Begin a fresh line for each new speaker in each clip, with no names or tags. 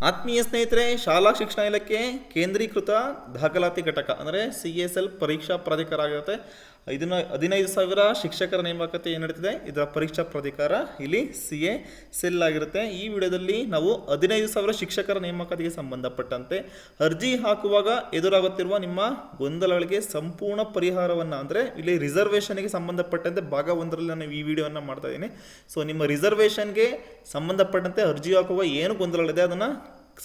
ಆತ್ಮೀಯ ಸ್ನೇಹಿತರೆ, ಶಾಲಾ ಶಿಕ್ಷಣ ಇಲಾಖೆ ಕೇಂದ್ರೀಕೃತ ದಾಖಲಾತಿ ಘಟಕ ಅಂದರೆ CSL ಪರೀಕ್ಷಾ ಪ್ರಾಧಿಕಾರ ಆಗಿರುತ್ತೆ. 15,000 ಶಿಕ್ಷಕರ ನೇಮಕಾತಿ ಏನು ನಡೀತಿದೆ, ಇದರ ಪರೀಕ್ಷಾ ಪ್ರಾಧಿಕಾರ ಇಲ್ಲಿ CSL ಆಗಿರುತ್ತೆ. ಈ ವಿಡಿಯೋದಲ್ಲಿ ನಾವು 15,000 ಶಿಕ್ಷಕರ ನೇಮಕಾತಿಗೆ ಸಂಬಂಧಪಟ್ಟಂತೆ ಅರ್ಜಿ ಹಾಕುವಾಗ ಎದುರಾಗುತ್ತಿರುವ ನಿಮ್ಮ ಗೊಂದಲಗಳಿಗೆ ಸಂಪೂರ್ಣ ಪರಿಹಾರವನ್ನು, ಅಂದರೆ ಇಲ್ಲಿ ರಿಸರ್ವೇಷನ್ಗೆ ಸಂಬಂಧಪಟ್ಟಂತೆ ಭಾಗ 1ರಲ್ಲಿ ನಾನು ಈ ವಿಡಿಯೋವನ್ನು ಮಾಡ್ತಾ ಇದ್ದೀನಿ. ಸೊ ನಿಮ್ಮ ರಿಸರ್ವೇಷನ್ಗೆ ಸಂಬಂಧಪಟ್ಟಂತೆ ಅರ್ಜಿ ಹಾಕುವಾಗ ಏನು ಗೊಂದಲಗಳಿದೆ ಅದನ್ನು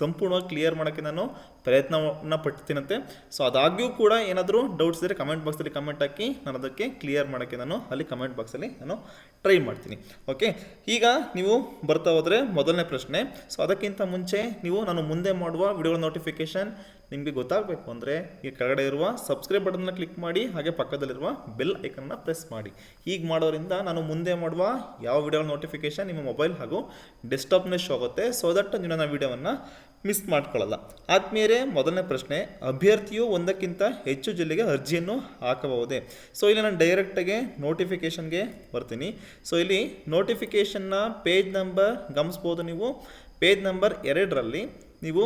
ಸಂಪೂರ್ಣವಾಗಿ ಕ್ಲಿಯರ್ ಮಾಡೋಕ್ಕೆ ನಾನು ಪ್ರಯತ್ನವನ್ನು ಪಡ್ತೀನಂತೆ. ಸೊ ಅದಾಗ್ಯೂ ಕೂಡ ಏನಾದರೂ ಡೌಟ್ಸ್ ಇದ್ದರೆ ಕಮೆಂಟ್ ಬಾಕ್ಸಲ್ಲಿ ಕಮೆಂಟ್ ಹಾಕಿ, ನಾನು ಅದಕ್ಕೆ ಕ್ಲಿಯರ್ ಮಾಡೋಕ್ಕೆ ನಾನು ಅಲ್ಲಿ ಕಮೆಂಟ್ ಬಾಕ್ಸಲ್ಲಿ ನಾನು ಟ್ರೈ ಮಾಡ್ತೀನಿ. ಓಕೆ, ಈಗ ನೀವು ಬರ್ತಾ ಹೋದರೆ ಮೊದಲನೇ ಪ್ರಶ್ನೆ. ಸೊ ಅದಕ್ಕಿಂತ ಮುಂಚೆ ನಾನು ಮುಂದೆ ಮಾಡುವ ವಿಡಿಯೋಗಳ ನೋಟಿಫಿಕೇಷನ್ ನಿಮಗೆ ಗೊತ್ತಾಗಬೇಕು ಅಂದರೆ ಈ ಕೆಳಗಡೆ ಇರುವ ಸಬ್ಸ್ಕ್ರೈಬ್ ಬಟನ್ನ ಕ್ಲಿಕ್ ಮಾಡಿ, ಹಾಗೆ ಪಕ್ಕದಲ್ಲಿರುವ ಬೆಲ್ ಐಕನ್ನ ಪ್ರೆಸ್ ಮಾಡಿ. ಹೀಗೆ ಮಾಡೋದ್ರಿಂದ ನಾನು ಮುಂದೆ ಮಾಡುವ ಯಾವ ವಿಡಿಯೋಗಳ ನೋಟಿಫಿಕೇಷನ್ ನಿಮ್ಮ ಮೊಬೈಲ್ ಹಾಗೂ ಡೆಸ್ಕ್ಟಾಪ್ನೇ ಶೋ ಆಗುತ್ತೆ. ಸೊ ದಟ್ ನೀವು ನನ್ನ ವಿಡಿಯೋವನ್ನು ಮಿಸ್ ಮಾಡ್ಕೊಳ್ಳಲ್ಲ. ಆದ್ಮೇಲೆ ಮೊದಲನೇ ಪ್ರಶ್ನೆ, ಅಭ್ಯರ್ಥಿಯು ಒಂದಕ್ಕಿಂತ ಹೆಚ್ಚು ಜಿಲ್ಲೆಗೆ ಅರ್ಜಿಯನ್ನು ಹಾಕಬಹುದೇ? ಸೊ ಇಲ್ಲಿ ನಾನು ಡೈರೆಕ್ಟಾಗಿ ನೋಟಿಫಿಕೇಷನ್ಗೆ ಬರ್ತೀನಿ. ಸೊ ಇಲ್ಲಿ ನೋಟಿಫಿಕೇಷನ್ನ ಪೇಜ್ ನಂಬರ್ ಗಮನಿಸ್ಬೋದು ನೀವು. ಪೇಜ್ ನಂಬರ್ 2ರಲ್ಲಿ ನೀವು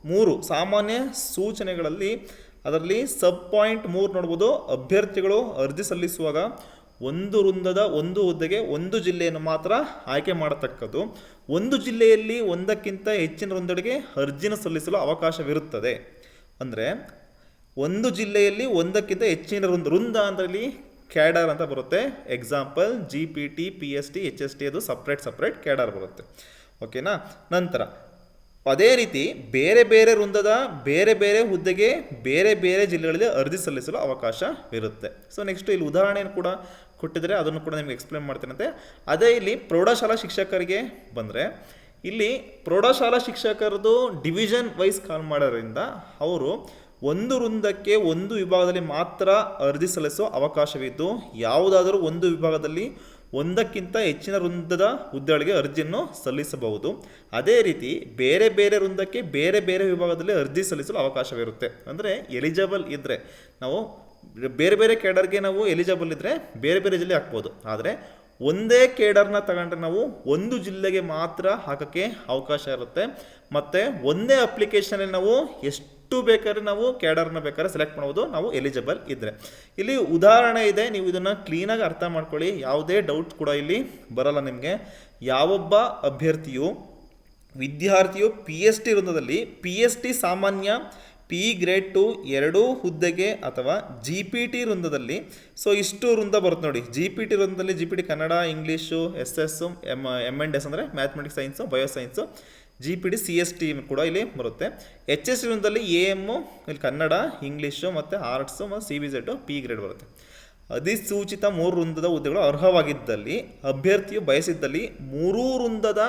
3 ಸಾಮಾನ್ಯ ಸೂಚನೆಗಳಲ್ಲಿ ಅದರಲ್ಲಿ ಸಬ್ ಪಾಯಿಂಟ್ 3 ನೋಡ್ಬೋದು. ಅಭ್ಯರ್ಥಿಗಳು ಅರ್ಜಿ ಸಲ್ಲಿಸುವಾಗ ಒಂದು ವೃಂದದ ಒಂದು ಹುದ್ದೆಗೆ ಒಂದು ಜಿಲ್ಲೆಯನ್ನು ಮಾತ್ರ ಆಯ್ಕೆ ಮಾಡತಕ್ಕದ್ದು. ಒಂದು ಜಿಲ್ಲೆಯಲ್ಲಿ ಒಂದಕ್ಕಿಂತ ಹೆಚ್ಚಿನ ವೃಂದಗಳಿಗೆ ಅರ್ಜಿನ ಸಲ್ಲಿಸಲು ಅವಕಾಶವಿರುತ್ತದೆ. ಅಂದರೆ ಒಂದು ಜಿಲ್ಲೆಯಲ್ಲಿ ಒಂದಕ್ಕಿಂತ ಹೆಚ್ಚಿನ ವೃಂದ ಅಂದರೆ ಕ್ಯಾಡರ್ ಅಂತ ಬರುತ್ತೆ. ಎಕ್ಸಾಂಪಲ್ GPT, PST, HST ಅದು ಸಪ್ರೇಟ್ ಕ್ಯಾಡರ್ ಬರುತ್ತೆ. ಓಕೆನಾ. ನಂತರ ಅದೇ ರೀತಿ ಬೇರೆ ಬೇರೆ ವೃಂದದ ಬೇರೆ ಬೇರೆ ಹುದ್ದೆಗೆ ಬೇರೆ ಬೇರೆ ಜಿಲ್ಲೆಗಳಲ್ಲಿ ಅರ್ಜಿ ಸಲ್ಲಿಸಲು ಅವಕಾಶವಿರುತ್ತೆ. ಸೊ ನೆಕ್ಸ್ಟ್ ಇಲ್ಲಿ ಉದಾಹರಣೆಯನ್ನು ಕೂಡ ಕೊಟ್ಟಿದ್ದಾರೆ, ಅದನ್ನು ಕೂಡ ನಿಮಗೆ ಎಕ್ಸ್ಪ್ಲೇನ್ ಮಾಡ್ತೀನಂತೆ. ಅದೇ ಇಲ್ಲಿ ಪ್ರೌಢಶಾಲಾ ಶಿಕ್ಷಕರಿಗೆ ಬಂದರೆ, ಇಲ್ಲಿ ಪ್ರೌಢಶಾಲಾ ಶಿಕ್ಷಕರದು ಡಿವಿಷನ್ ವೈಸ್ ಕಾಲ್ ಮಾಡೋದ್ರಿಂದ ಅವರು ಒಂದು ವೃಂದಕ್ಕೆ ಒಂದು ವಿಭಾಗದಲ್ಲಿ ಮಾತ್ರ ಅರ್ಜಿ ಸಲ್ಲಿಸೋ ಅವಕಾಶವಿದ್ದು, ಯಾವುದಾದರೂ ಒಂದು ವಿಭಾಗದಲ್ಲಿ ಒಂದಕ್ಕಿಂತ ಹೆಚ್ಚಿನ ವೃಂದದ ಹುದ್ದೆಗಳಿಗೆ ಅರ್ಜಿಯನ್ನು ಸಲ್ಲಿಸಬಹುದು. ಅದೇ ರೀತಿ ಬೇರೆ ಬೇರೆ ವೃಂದಕ್ಕೆ ಬೇರೆ ಬೇರೆ ವಿಭಾಗದಲ್ಲಿ ಅರ್ಜಿ ಸಲ್ಲಿಸಲು ಅವಕಾಶವಿರುತ್ತೆ. ಅಂದರೆ ಎಲಿಜಿಬಲ್ ಇದ್ದರೆ ನಾವು ಬೇರೆ ಬೇರೆ ಕೇಡರ್ಗೆ ನಾವು ಎಲಿಜಿಬಲ್ ಇದ್ದರೆ ಬೇರೆ ಬೇರೆ ಜಿಲ್ಲೆ ಹಾಕ್ಬೋದು. ಆದರೆ ಒಂದೇ ಕೇಡರ್ನ ತಗೊಂಡ್ರೆ ನಾವು ಒಂದು ಜಿಲ್ಲೆಗೆ ಮಾತ್ರ ಹಾಕೋಕ್ಕೆ ಅವಕಾಶ ಇರುತ್ತೆ. ಮತ್ತು ಒಂದೇ ಅಪ್ಲಿಕೇಶನಲ್ಲಿ ನಾವು ಎಷ್ಟು ಬೇಕಾದ್ರೆ ನಾವು ಕ್ಯಾಡರ್ನ ಬೇಕಾದ್ರೆ ಸೆಲೆಕ್ಟ್ ಮಾಡ್ಬೋದು, ನಾವು ಎಲಿಜಿಬಲ್ ಇದ್ದರೆ. ಇಲ್ಲಿ ಉದಾಹರಣೆ ಇದೆ, ನೀವು ಇದನ್ನು ಕ್ಲೀನಾಗಿ ಅರ್ಥ ಮಾಡ್ಕೊಳ್ಳಿ, ಯಾವುದೇ ಡೌಟ್ ಕೂಡ ಇಲ್ಲಿ ಬರಲ್ಲ ನಿಮಗೆ. ಯಾವೊಬ್ಬ ವಿದ್ಯಾರ್ಥಿಯು PST ವೃಂದದಲ್ಲಿ PST ಸಾಮಾನ್ಯ P ಗ್ರೇಡ್ 2 2 ಹುದ್ದೆಗೆ ಅಥವಾ GPT ವೃಂದದಲ್ಲಿ, ಸೊ ಇಷ್ಟು ವೃಂದ ಬರುತ್ತೆ ನೋಡಿ. GPT ವೃಂದದಲ್ಲಿ GPT Kannada, English, SS, M&S ಅಂದರೆ ಮ್ಯಾಥಮೆಟಿಕ್ಸ್, ಸೈನ್ಸು, ಬಯೋಸೈನ್ಸು, GPT CST ಕೂಡ ಇಲ್ಲಿ ಬರುತ್ತೆ. HST ವೃಂದದಲ್ಲಿ AM ಇಲ್ಲಿ ಕನ್ನಡ, ಇಂಗ್ಲೀಷು ಮತ್ತು ಆರ್ಟ್ಸು ಮತ್ತು CBZ P ಗ್ರೇಡ್ ಬರುತ್ತೆ. ಅಧಿಸೂಚಿತ 3 ವೃಂದದ ಹುದ್ದೆಗಳು ಅರ್ಹವಾಗಿದ್ದಲ್ಲಿ ಅಭ್ಯರ್ಥಿಯು ಬಯಸಿದ್ದಲ್ಲಿ 3 ವೃಂದದ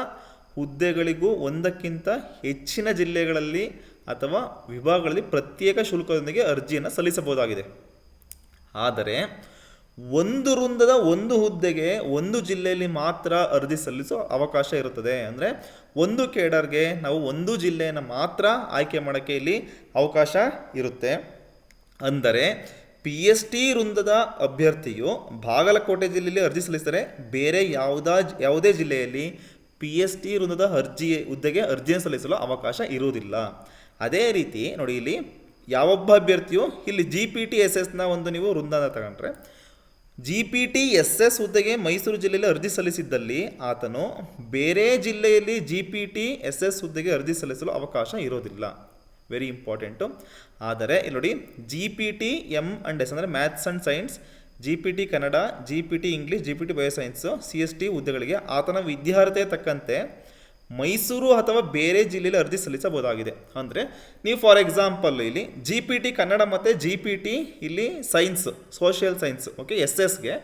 ಹುದ್ದೆಗಳಿಗೂ ಒಂದಕ್ಕಿಂತ ಹೆಚ್ಚಿನ ಜಿಲ್ಲೆಗಳಲ್ಲಿ ಅಥವಾ ವಿಭಾಗಗಳಲ್ಲಿ ಪ್ರತ್ಯೇಕ ಶುಲ್ಕದೊಂದಿಗೆ ಅರ್ಜಿಯನ್ನು ಸಲ್ಲಿಸಬಹುದಾಗಿದೆ. ಆದರೆ ಒಂದು ವೃಂದದ ಒಂದು ಹುದ್ದೆಗೆ ಒಂದು ಜಿಲ್ಲೆಯಲ್ಲಿ ಮಾತ್ರ ಅರ್ಜಿ ಸಲ್ಲಿಸೋ ಅವಕಾಶ ಇರುತ್ತದೆ. ಅಂದರೆ ಒಂದು ಕೇಡರ್ಗೆ ನಾವು ಒಂದು ಜಿಲ್ಲೆಯನ್ನು ಮಾತ್ರ ಆಯ್ಕೆ ಮಾಡೋಕ್ಕೆ ಇಲ್ಲಿ ಅವಕಾಶ ಇರುತ್ತೆ. ಅಂದರೆ PST ವೃಂದದ ಅಭ್ಯರ್ಥಿಯು ಬಾಗಲಕೋಟೆ ಜಿಲ್ಲೆಯಲ್ಲಿ ಅರ್ಜಿ ಸಲ್ಲಿಸಿದರೆ ಬೇರೆ ಯಾವುದೇ ಜಿಲ್ಲೆಯಲ್ಲಿ PST ವೃಂದದ ಹುದ್ದೆಗೆ ಅರ್ಜಿಯನ್ನು ಸಲ್ಲಿಸಲು ಅವಕಾಶ ಇರುವುದಿಲ್ಲ. ಅದೇ ರೀತಿ ನೋಡಿ, ಇಲ್ಲಿ ಯಾವೊಬ್ಬ ಅಭ್ಯರ್ಥಿಯು ಇಲ್ಲಿ GPT SS ಒಂದು ನೀವು ವೃಂದನ ತಗೊಂಡ್ರೆ, GPT SS ಹುದ್ದೆಗೆ ಮೈಸೂರು ಜಿಲ್ಲೆಯಲ್ಲಿ ಅರ್ಜಿ ಸಲ್ಲಿಸಿದ್ದಲ್ಲಿ ಆತನು ಬೇರೆ ಜಿಲ್ಲೆಯಲ್ಲಿ GPT SS ಹುದ್ದೆಗೆ ಅರ್ಜಿ ಸಲ್ಲಿಸಲು ಅವಕಾಶ ಇರೋದಿಲ್ಲ. Very important. ಆದರೆ ಇಲ್ಲಿ ನೋಡಿ, GPT M&S ಅಂದರೆ maths and science, GPT Kannada, GPT English, GPT ಬಯೋಸೈನ್ಸು, CST ಹುದ್ದೆಗಳಿಗೆ ಆತನ ವಿದ್ಯಾರ್ಹತೆ ತಕ್ಕಂತೆ ಮೈಸೂರು ಅಥವಾ ಬೇರೆ ಜಿಲ್ಲೆಯಲ್ಲಿ ಅರ್ಜಿ ಸಲ್ಲಿಸಬಹುದಾಗಿದೆ. ಅಂದರೆ ನೀವು ಫಾರ್ ಎಕ್ಸಾಂಪಲ್ ಇಲ್ಲಿ GPT ಕನ್ನಡ ಮತ್ತು GPT ಇಲ್ಲಿ ಸೈನ್ಸ್, ಸೋಷಿಯಲ್ ಸೈನ್ಸ್, ಓಕೆ, SSಗೆ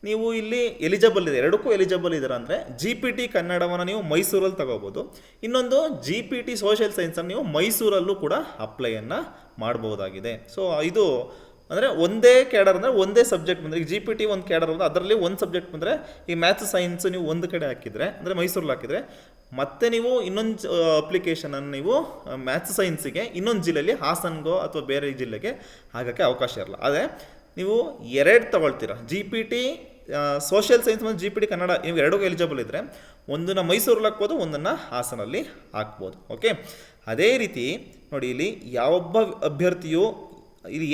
ನೀವು ಇಲ್ಲಿ ಎಲಿಜಿಬಲ್ ಇದೆ, ಎರಡಕ್ಕೂ ಎಲಿಜಿಬಲ್ ಇದ್ದೀರ ಅಂದರೆ GPT ಕನ್ನಡವನ್ನು ನೀವು ಮೈಸೂರಲ್ಲಿ ತಗೋಬೋದು. ಇನ್ನೊಂದು GPT ಸೋಷಿಯಲ್ ಸೈನ್ಸನ್ನು ನೀವು ಮೈಸೂರಲ್ಲೂ ಕೂಡ ಅಪ್ಲೈಯನ್ನು ಮಾಡಬಹುದಾಗಿದೆ. ಸೊ ಇದು ಅಂದರೆ ಒಂದೇ ಕ್ಯಾಡರ್ ಅಂದರೆ ಒಂದೇ ಸಬ್ಜೆಕ್ಟ್ ಬಂದರೆ, ಈಗ GPT ಒಂದು ಕ್ಯಾಡರ್ ಅಂದರೆ ಅದರಲ್ಲಿ ಒಂದು ಸಬ್ಜೆಕ್ಟ್ ಬಂದರೆ, ಈ ಮ್ಯಾಥ್ಸ್ ಸೈನ್ಸ್ ನೀವು ಒಂದು ಕಡೆ ಹಾಕಿದರೆ ಅಂದರೆ ಮೈಸೂರಲ್ಲಿ ಹಾಕಿದರೆ, ಮತ್ತೆ ನೀವು ಇನ್ನೊಂದು ಅಪ್ಲಿಕೇಶನನ್ನು ನೀವು ಮ್ಯಾಥ್ಸ್ ಸೈನ್ಸಿಗೆ ಇನ್ನೊಂದು ಜಿಲ್ಲೆಯಲ್ಲಿ ಹಾಸನ್ಗೋ ಅಥವಾ ಬೇರೆ ಜಿಲ್ಲೆಗೆ ಹಾಕೋಕ್ಕೆ ಅವಕಾಶ ಇರಲ್ಲ. ಆದರೆ ನೀವು 2 ತಗೊಳ್ತೀರಾ, GPT ಸೋಷಿಯಲ್ ಸೈನ್ಸ್ ಮತ್ತು GPD ಕನ್ನಡ ಇವು ಎರಡೂ ಎಲಿಜಿಬಲ್ ಇದ್ದರೆ ಒಂದನ್ನು ಮೈಸೂರಲ್ಲಿ ಹಾಕ್ಬೋದು, ಒಂದನ್ನು ಹಾಸನಲ್ಲಿ ಹಾಕ್ಬೋದು. ಓಕೆ, ಅದೇ ರೀತಿ ನೋಡಿ ಇಲ್ಲಿ ಯಾವೊಬ್ಬ ಅಭ್ಯರ್ಥಿಯು ಇಲ್ಲಿ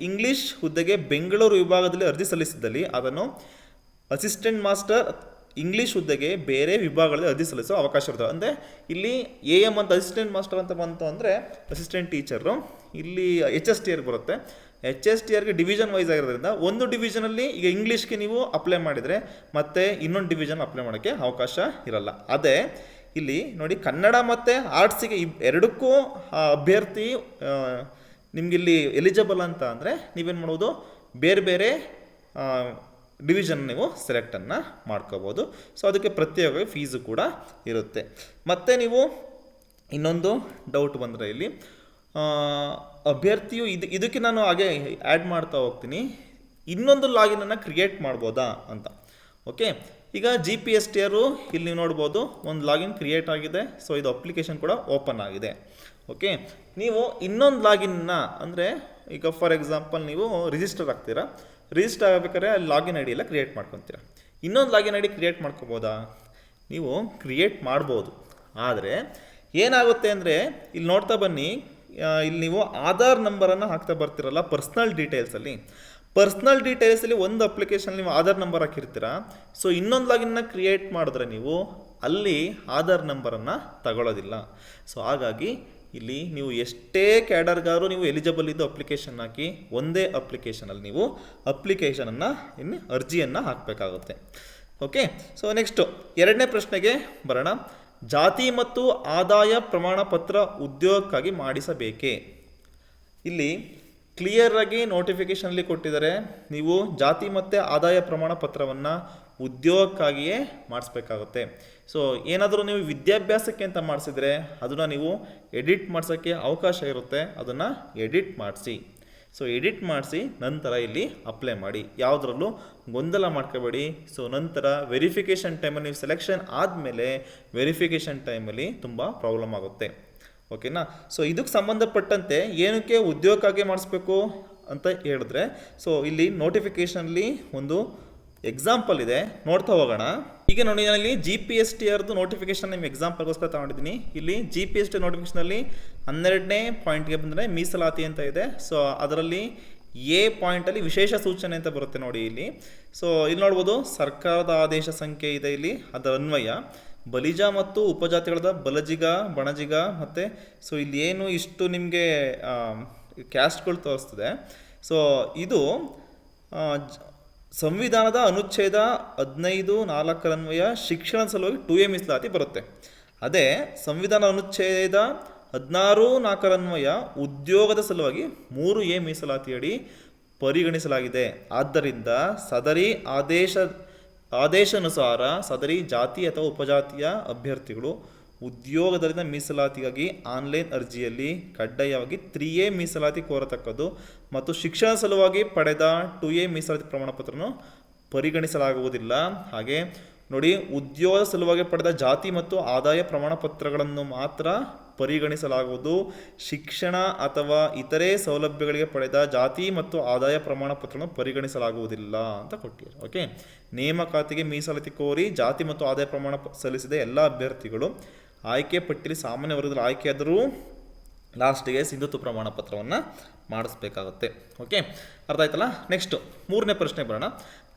ಇಂಗ್ಲೀಷ್ ಹುದ್ದೆಗೆ ಬೆಂಗಳೂರು ವಿಭಾಗದಲ್ಲಿ ಅರ್ಜಿ ಸಲ್ಲಿಸಿದ್ದಲ್ಲಿ ಅದನ್ನು ಅಸಿಸ್ಟೆಂಟ್ ಮಾಸ್ಟರ್ ಇಂಗ್ಲೀಷ್ ಹುದ್ದೆಗೆ ಬೇರೆ ವಿಭಾಗಗಳಲ್ಲಿ ಅರ್ಜಿ ಸಲ್ಲಿಸೋ ಅವಕಾಶ ಇರ್ತದೆ. ಅಂದರೆ ಇಲ್ಲಿ ಅಂತ ಅಸಿಸ್ಟೆಂಟ್ ಮಾಸ್ಟರ್ ಅಂತ ಬಂತು ಅಂದರೆ ಅಸಿಸ್ಟೆಂಟ್ ಟೀಚರು, ಇಲ್ಲಿ HSTR ಬರುತ್ತೆ. HSTRಗೆ ಡಿವಿಷನ್ ವೈಸ್ ಆಗಿರೋದ್ರಿಂದ ಒಂದು ಡಿವಿಷನಲ್ಲಿ ಈಗ ಇಂಗ್ಲೀಷ್ಗೆ ನೀವು ಅಪ್ಲೈ ಮಾಡಿದರೆ ಮತ್ತೆ ಇನ್ನೊಂದು ಡಿವಿಷನ್ ಅಪ್ಲೈ ಮಾಡೋಕ್ಕೆ ಅವಕಾಶ ಇರಲ್ಲ. ಅದೇ ಇಲ್ಲಿ ನೋಡಿ ಕನ್ನಡ ಮತ್ತು ಆರ್ಟ್ಸಿಗೆ ಎರಡಕ್ಕೂ ಅಭ್ಯರ್ಥಿ ನಿಮಗಿಲ್ಲಿ ಎಲಿಜಿಬಲ್ ಅಂತ ಅಂದರೆ ನೀವೇನು ಮಾಡ್ಬೋದು, ಬೇರೆ ಬೇರೆ ಡಿವಿಷನ್ ನೀವು ಸೆಲೆಕ್ಟನ್ನು ಮಾಡ್ಕೋಬೋದು. ಸೊ ಅದಕ್ಕೆ ಪ್ರತ್ಯೇಕವಾಗಿ ಫೀಸು ಕೂಡ ಇರುತ್ತೆ. ಮತ್ತು ನೀವು ಇನ್ನೊಂದು ಡೌಟ್ ಬಂದರೆ ಇಲ್ಲಿ ಅಭ್ಯರ್ಥಿಯು ಇದಕ್ಕೆ ನಾನು ಹಾಗೆ ಆ್ಯಡ್ ಮಾಡ್ತಾ ಹೋಗ್ತೀನಿ, ಇನ್ನೊಂದು ಲಾಗಿನನ್ನು ಕ್ರಿಯೇಟ್ ಮಾಡ್ಬೋದಾ ಅಂತ. ಓಕೆ, ಈಗ GPSTR ಇಲ್ಲಿ ನೀವು ನೋಡ್ಬೋದು ಒಂದು ಲಾಗಿನ್ ಕ್ರಿಯೇಟ್ ಆಗಿದೆ. ಸೊ ಇದು ಅಪ್ಲಿಕೇಶನ್ ಕೂಡ ಓಪನ್ ಆಗಿದೆ. ಓಕೆ, ನೀವು ಇನ್ನೊಂದು ಲಾಗಿನ್ನ ಅಂದರೆ ಈಗ ಫಾರ್ ಎಕ್ಸಾಂಪಲ್ ನೀವು ರಿಜಿಸ್ಟರ್ ಆಗ್ತೀರಾ, ರಿಜಿಸ್ಟರ್ ಆಗಬೇಕಾದ್ರೆ ಅಲ್ಲಿ ಲಾಗಿನ್ ID ಎಲ್ಲ ಕ್ರಿಯೇಟ್ ಮಾಡ್ಕೊತೀರಾ. ಇನ್ನೊಂದು ಲಾಗಿನ್ ID ಕ್ರಿಯೇಟ್ ಮಾಡ್ಕೋಬೋದಾ? ನೀವು ಕ್ರಿಯೇಟ್ ಮಾಡ್ಬೋದು. ಆದರೆ ಏನಾಗುತ್ತೆ ಅಂದರೆ ಇಲ್ಲಿ ನೋಡ್ತಾ ಬನ್ನಿ, ಇಲ್ಲಿ ನೀವು ಆಧಾರ್ ನಂಬರನ್ನು ಹಾಕ್ತಾ ಬರ್ತಿರಲ್ಲ ಪರ್ಸ್ನಲ್ ಡೀಟೇಲ್ಸಲ್ಲಿ ಒಂದು ಅಪ್ಲಿಕೇಶನ್ ನೀವು ಆಧಾರ್ ನಂಬರ್ ಹಾಕಿರ್ತೀರ. ಸೊ ಇನ್ನೊಂದು ಲಾಗಿನ್ನ ಕ್ರಿಯೇಟ್ ಮಾಡಿದ್ರೆ ನೀವು ಅಲ್ಲಿ ಆಧಾರ್ ನಂಬರನ್ನು ತಗೊಳ್ಳೋದಿಲ್ಲ. ಸೊ ಹಾಗಾಗಿ ಇಲ್ಲಿ ನೀವು ಎಷ್ಟೇ ಕ್ಯಾಡರ್ಗಾರು ನೀವು ಎಲಿಜಿಬಲ್ ಇದ್ದು ಅಪ್ಲಿಕೇಶನ್ ಹಾಕಿ ಒಂದೇ ಅಪ್ಲಿಕೇಶನಲ್ಲಿ ನೀವು ಅಪ್ಲಿಕೇಶನನ್ನು ಅರ್ಜಿಯನ್ನು ಹಾಕಬೇಕಾಗುತ್ತೆ. ಓಕೆ, ಸೊ ನೆಕ್ಸ್ಟು ಎರಡನೇ ಪ್ರಶ್ನೆಗೆ ಬರೋಣ. ಜಾತಿ ಮತ್ತು ಆದಾಯ ಪ್ರಮಾಣ ಪತ್ರ ಉದ್ಯೋಗಕ್ಕಾಗಿ ಮಾಡಿಸಬೇಕೇ? ಇಲ್ಲಿ ಕ್ಲಿಯರಾಗಿ ನೋಟಿಫಿಕೇಷನಲ್ಲಿ ಕೊಟ್ಟಿದ್ದಾರೆ, ನೀವು ಜಾತಿ ಮತ್ತು ಆದಾಯ ಪ್ರಮಾಣ ಪತ್ರವನ್ನು ಉದ್ಯೋಗಕ್ಕಾಗಿಯೇ ಮಾಡಿಸ್ಬೇಕಾಗುತ್ತೆ. ಸೊ ಏನಾದರೂ ನೀವು ವಿದ್ಯಾಭ್ಯಾಸಕ್ಕೆ ಅಂತ ಮಾಡಿಸಿದರೆ ಅದನ್ನು ನೀವು ಎಡಿಟ್ ಮಾಡಿಸೋಕ್ಕೆ ಅವಕಾಶ ಇರುತ್ತೆ, ಅದನ್ನು ಎಡಿಟ್ ಮಾಡಿಸಿ. ಸೊ ಎಡಿಟ್ ಮಾಡಿಸಿ ನಂತರ ಇಲ್ಲಿ ಅಪ್ಲೈ ಮಾಡಿ, ಯಾವುದರಲ್ಲೂ ಗೊಂದಲ ಮಾಡ್ಕೋಬೇಡಿ. ಸೊ ನಂತರ ವೆರಿಫಿಕೇಷನ್ ಟೈಮಲ್ಲಿ ನೀವು ಸೆಲೆಕ್ಷನ್ ಆದಮೇಲೆ ವೆರಿಫಿಕೇಷನ್ ಟೈಮಲ್ಲಿ ತುಂಬ ಪ್ರಾಬ್ಲಮ್ ಆಗುತ್ತೆ. ಓಕೆನಾ? ಸೊ ಇದಕ್ಕೆ ಸಂಬಂಧಪಟ್ಟಂತೆ ಏನಕ್ಕೆ ಉದ್ಯೋಗಕ್ಕಾಗಿ ಮಾಡಿಸ್ಬೇಕು ಅಂತ ಹೇಳಿದ್ರೆ, ಸೊ ಇಲ್ಲಿ ನೋಟಿಫಿಕೇಷನಲ್ಲಿ ಒಂದು ಎಕ್ಸಾಂಪಲ್ ಇದೆ, ನೋಡ್ತಾ ಹೋಗೋಣ. ಈಗ ನೋಡಿ ನಾನಲ್ಲಿ GPSTRದು ನೋಟಿಫಿಕೇಶನ್ ನಿಮ್ಗೆ ಎಕ್ಸಾಂಪಲ್ಗೋಸ್ಕರ ತಗೊಂಡಿದ್ದೀನಿ. ಇಲ್ಲಿ GPSTR ನೋಟಿಫಿಕೇಶನಲ್ಲಿ 12ನೇ ಪಾಯಿಂಟ್ಗೆ ಬಂದರೆ ಮೀಸಲಾತಿ ಅಂತ ಇದೆ. ಸೊ ಅದರಲ್ಲಿ A ಪಾಯಿಂಟಲ್ಲಿ ವಿಶೇಷ ಸೂಚನೆ ಅಂತ ಬರುತ್ತೆ ನೋಡಿ ಇಲ್ಲಿ. ಸೊ ಇಲ್ಲಿ ನೋಡ್ಬೋದು ಸರ್ಕಾರದ ಆದೇಶ ಸಂಖ್ಯೆ ಇದೆ ಇಲ್ಲಿ, ಅದರ ಅನ್ವಯ ಬಲಿಜ ಮತ್ತು ಉಪಜಾತಿಗಳಾದ ಬಲಜಿಗ, ಬಣಜಿಗ ಮತ್ತು ಸೊ ಇಲ್ಲಿ ಏನು ಇಷ್ಟು ನಿಮಗೆ ಕ್ಯಾಸ್ಟ್ಗಳು ತೋರಿಸ್ತದೆ. ಸೊ ಇದು ಸಂವಿಧಾನದ ಅನುಚ್ಛೇದ 15(4) ಅನ್ವಯ ಶಿಕ್ಷಣ ಸಲುವಾಗಿ 2A ಮೀಸಲಾತಿ ಬರುತ್ತೆ. ಅದೇ ಸಂವಿಧಾನ ಅನುಚ್ಛೇದ 16(4) ಅನ್ವಯ ಉದ್ಯೋಗದ ಸಲುವಾಗಿ 3A ಮೀಸಲಾತಿಯಡಿ ಪರಿಗಣಿಸಲಾಗಿದೆ. ಆದ್ದರಿಂದ ಸದರಿ ಆದೇಶಾನುಸಾರ ಸದರಿ ಜಾತಿ ಅಥವಾ ಉಪಜಾತಿಯ ಅಭ್ಯರ್ಥಿಗಳು ಉದ್ಯೋಗದಲ್ಲಿನ ಮೀಸಲಾತಿಗಾಗಿ ಆನ್ಲೈನ್ ಅರ್ಜಿಯಲ್ಲಿ ಕಡ್ಡಾಯವಾಗಿ 3A ಮೀಸಲಾತಿ ಕೋರತಕ್ಕದ್ದು ಮತ್ತು ಶಿಕ್ಷಣ ಸಲುವಾಗಿ ಪಡೆದ 2A ಮೀಸಲಾತಿ ಪ್ರಮಾಣಪತ್ರವನ್ನು ಪರಿಗಣಿಸಲಾಗುವುದಿಲ್ಲ. ಹಾಗೆ ನೋಡಿ, ಉದ್ಯೋಗದ ಸಲುವಾಗಿ ಪಡೆದ ಜಾತಿ ಮತ್ತು ಆದಾಯ ಪ್ರಮಾಣ ಪತ್ರಗಳನ್ನು ಮಾತ್ರ ಪರಿಗಣಿಸಲಾಗುವುದು. ಶಿಕ್ಷಣ ಅಥವಾ ಇತರೆ ಸೌಲಭ್ಯಗಳಿಗೆ ಪಡೆದ ಜಾತಿ ಮತ್ತು ಆದಾಯ ಪ್ರಮಾಣ ಪತ್ರವನ್ನು ಪರಿಗಣಿಸಲಾಗುವುದಿಲ್ಲ ಅಂತ ಕೊಟ್ಟಿದ್ದಾರೆ. ಓಕೆ, ನೇಮಕಾತಿಗೆ ಮೀಸಲಾತಿ ಕೋರಿ ಜಾತಿ ಮತ್ತು ಆದಾಯ ಪ್ರಮಾಣ ಸಲ್ಲಿಸಿದ ಎಲ್ಲ ಅಭ್ಯರ್ಥಿಗಳು ಆಯ್ಕೆ ಪಟ್ಟಿಯಲ್ಲಿ ಸಾಮಾನ್ಯ ವರ್ಗದಲ್ಲಿ ಆಯ್ಕೆಯಾದರೂ ಲಾಸ್ಟಿಗೆ ಸಿಂಧುತ್ವ ಪ್ರಮಾಣ ಪತ್ರವನ್ನು ಮಾಡಿಸ್ಬೇಕಾಗುತ್ತೆ. ಓಕೆ, ಅರ್ಥ ಆಯ್ತಲ್ಲ? ನೆಕ್ಸ್ಟು 3ನೇ ಪ್ರಶ್ನೆ ಬರೋಣ.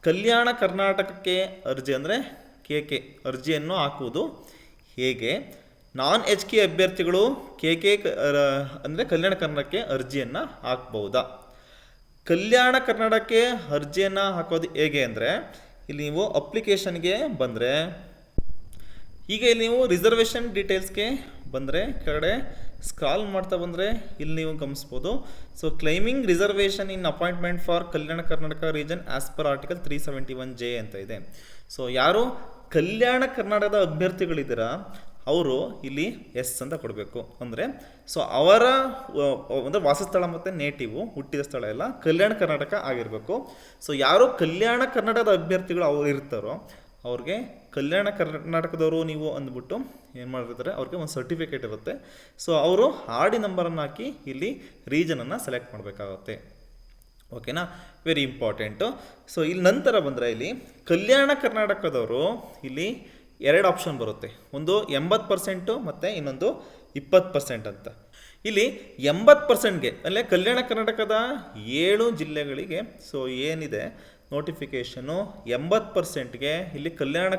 ಕಲ್ಯಾಣ ಕರ್ನಾಟಕಕ್ಕೆ ಅರ್ಜಿ ಅಂದರೆ KK ಅರ್ಜಿಯನ್ನು ಹಾಕುವುದು ಹೇಗೆ? ನಾನ್ HK ಅಭ್ಯರ್ಥಿಗಳು KK ಅಂದರೆ ಕಲ್ಯಾಣ ಕರ್ನಾಟಕಕ್ಕೆ ಅರ್ಜಿಯನ್ನು ಹಾಕ್ಬಹುದಾ? ಕಲ್ಯಾಣ ಕರ್ನಾಟಕಕ್ಕೆ ಅರ್ಜಿಯನ್ನು ಹಾಕೋದು ಹೇಗೆ ಅಂದರೆ, ಇಲ್ಲಿ ನೀವು ಅಪ್ಲಿಕೇಶನ್ಗೆ ಬಂದರೆ, ಈಗ ಇಲ್ಲಿ ನೀವು ರಿಸರ್ವೇಷನ್ ಡೀಟೇಲ್ಸ್ಗೆ ಬಂದರೆ ಕೆಳಗಡೆ ಸ್ಕ್ರಾಲ್ ಮಾಡ್ತಾ ಬಂದರೆ ಇಲ್ಲಿ ನೀವು ಗಮನಿಸ್ಬೋದು. So claiming reservation in appointment for Kalyana Karnataka region as per article 371J ಅಂತ ಇದೆ. ಸೊ ಯಾರು ಕಲ್ಯಾಣ ಕರ್ನಾಟಕದ ಅಭ್ಯರ್ಥಿಗಳಿದ್ದೀರಾ ಅವರು ಇಲ್ಲಿ ಎಸ್ ಅಂತ ಕೊಡಬೇಕು. ಅಂದರೆ ಸೊ ಅವರ ಅಂದರೆ ವಾಸಸ್ಥಳ ಮತ್ತು ನೇಟಿವು ಹುಟ್ಟಿದ ಸ್ಥಳ ಎಲ್ಲ ಕಲ್ಯಾಣ ಕರ್ನಾಟಕ ಆಗಿರಬೇಕು. ಸೊ ಯಾರು ಕಲ್ಯಾಣ ಕರ್ನಾಟಕದ ಅಭ್ಯರ್ಥಿಗಳು ಅವ್ರು ಇರ್ತಾರೋ ಅವ್ರಿಗೆ ಕಲ್ಯಾಣ ಕರ್ನಾಟಕದವರು ನೀವು ಅಂದ್ಬಿಟ್ಟು ಏನು ಮಾಡಿರ್ತಾರೆ, ಅವ್ರಿಗೆ ಒಂದು ಸರ್ಟಿಫಿಕೇಟ್ ಇರುತ್ತೆ. ಸೊ ಅವರು ಆಡಿ ನಂಬರನ್ನು ಹಾಕಿ ಇಲ್ಲಿ ರೀಜನನ್ನು ಸೆಲೆಕ್ಟ್ ಮಾಡಬೇಕಾಗುತ್ತೆ. ಓಕೆನಾ, ವೆರಿ ಇಂಪಾರ್ಟೆಂಟು. ಸೊ ಇಲ್ಲಿ ನಂತರ ಬಂದರೆ ಇಲ್ಲಿ ಕಲ್ಯಾಣ ಕರ್ನಾಟಕದವರು ಇಲ್ಲಿ 2 ಆಪ್ಷನ್ ಬರುತ್ತೆ, ಒಂದು 80% ಮತ್ತು ಇನ್ನೊಂದು 20% ಅಂತ. ಇಲ್ಲಿ 80%ಗೆ ಅಂದರೆ ಕಲ್ಯಾಣ ಕರ್ನಾಟಕದ 7 ಜಿಲ್ಲೆಗಳಿಗೆ ಸೊ ಏನಿದೆ ನೋಟಿಫಿಕೇಷನು 80%ಗೆ ಇಲ್ಲಿ ಕಲ್ಯಾಣ